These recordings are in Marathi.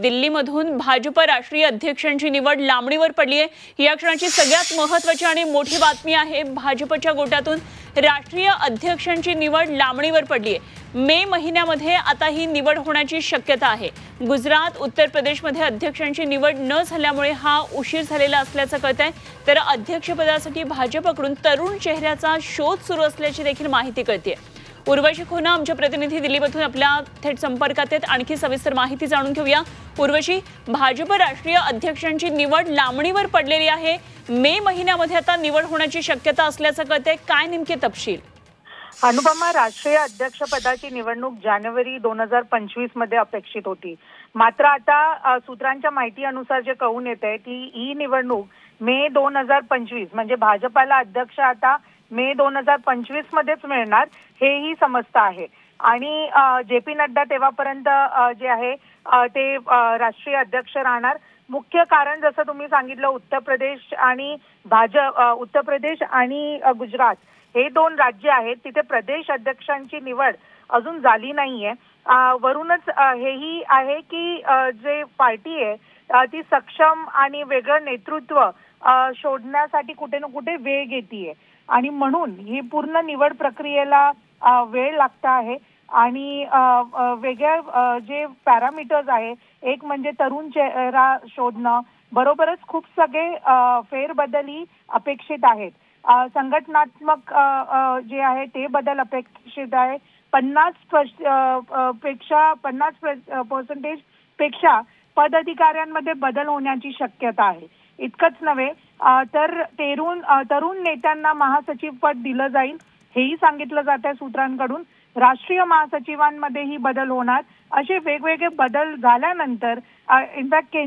दिल्लीमधून भाजप राष्ट्रीय अध्यक्षांची निवड लांबणीवर पडली आहे। या क्षणाची सगळ्यात महत्त्वाची आणि मोठी बातमी आहे, भाजपच्या गोटातून राष्ट्रीय अध्यक्षांची निवड लांबणीवर पडली आहे। मे महिन्यामध्ये आता ही निवड होण्याची शक्यता आहे। गुजरात, उत्तर प्रदेशमध्ये अध्यक्षांची निवड न झाल्यामुळे हा उशीर झालेला असल्याचं कळतंय। तर अध्यक्षपदासाठी भाजपकडून तरुण चेहऱ्याचा शोध सुरू असल्याची देखील माहिती कळते। उर्वशी खोना आमचे प्रतिनिधी दिल्लीमधून आपल्या थेट संपर्कात आहेत। आणखी सविस्तर माहिती जाणून घेऊया। उर्वशी, भाजप राष्ट्रीय अध्यक्षांची निवड लांबणीवर पडलेली आहे। मे महिन्यामध्ये आता निवड होण्याची शक्यता असल्याचं कळतंय, काय नेमके तपशील? अनुपमा, राष्ट्रीय अध्यक्षपदाची निवडणूक जानेवारी 2025 मध्ये अपेक्षित होती। मात्र आता सूत्रांच्या माहितीनुसार जे कळून येते की ही निवडणूक मे 2025 म्हणजे भाजपाला अध्यक्ष आता मे 2025 मध्येच मिळणार हेही समजतं आहे। आणि जे.पी. नड्डा तेव्हापर्यंत जे आहे ते राष्ट्रीय अध्यक्ष राहणार। मुख्य कारण जसं तुम्ही सांगितलं, उत्तर प्रदेश आणि गुजरात हे दोन राज्य आहेत, तिथे प्रदेश अध्यक्षांची निवड अजून झाली नाहीये। वरूनच हेही आहे की जे पार्टी आहे ती सक्षम आणि वेगळं नेतृत्व शोधण्यासाठी कुठे ना कुठे वेळ घेतीये आणि म्हणून ही पूर्ण निवड प्रक्रियेला वेळ लागत आहे। आणि वेगळ्या जे पॅरामीटर्स आहे, एक म्हणजे तरुण चेहरा शोधणं, बरोबरच खूप सगळे फेरबदलही अपेक्षित आहेत। संघटनात्मक जे आहे ते बदल अपेक्षित आहे। 50% पेक्षा पदाधिकाऱ्यांमध्ये बदल होण्याची शक्यता आहे। इतकंच नव्हे तर तरुण नेत्यांना महासचिव पद दिलं जाईल हेही सांगितलं जात आहे सूत्रांकडून। राष्ट्रीय महासचिवांमध्येही बदल होणार। असे वेगवेगळे बदल झाल्यानंतर इनफॅक्ट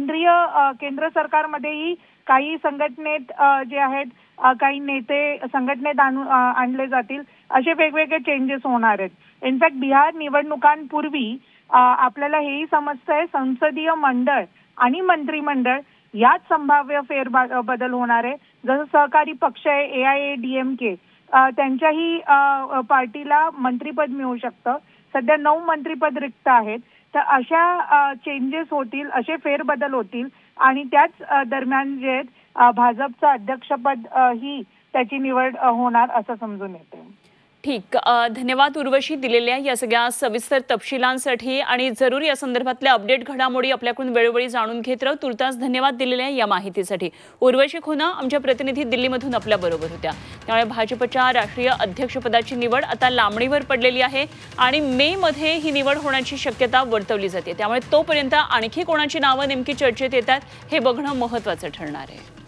केंद्र सरकारमध्येही काही संघटनेत जे आहेत काही नेते संघटनेत आणले जातील। असे वेगवेगळे चेंजेस होणार आहेत। इनफॅक्ट बिहार निवडणुकांपूर्वी आपल्याला हेही समजतंय संसदीय मंडळ आणि मंत्रिमंडळ यात संभाव्य फेरबदल होणार आहे। जसं सहकारी पक्ष आहे AIADMK, त्यांच्याही पार्टीला मंत्रिपद मिळू शकतं। सध्या 9 मंत्रिपद रिक्त आहेत। तर अशा चेंजेस होतील, असे फेरबदल होतील आणि त्याच दरम्यान जे भाजपचं अध्यक्षपद ही त्याची निवड होणार असं समजून येते। ठीक, धन्यवाद उर्वशी दिलेल्या या सगळ्या सविस्तर तपशिलांसाठी आणि जरूर या संदर्भातल्या अपडेट घडामोडी आपल्याकडून वेळोवेळी जाणून घेत राहू। तुर्तास धन्यवाद दिलेल्या या माहितीसाठी। उर्वशी खोना आमच्या प्रतिनिधी दिल्लीमधून आपल्या बरोबर होत्या। त्यामुळे भाजपच्या राष्ट्रीय अध्यक्षपदाची निवड आता लांबणीवर पडलेली आहे आणि मे मध्ये ही निवड होण्याची शक्यता वर्तवली जाते। त्यामुळे तोपर्यंत आणखी कोणाची नावं नेमकी चर्चेत येतात हे बघणं महत्त्वाचं ठरणार आहे।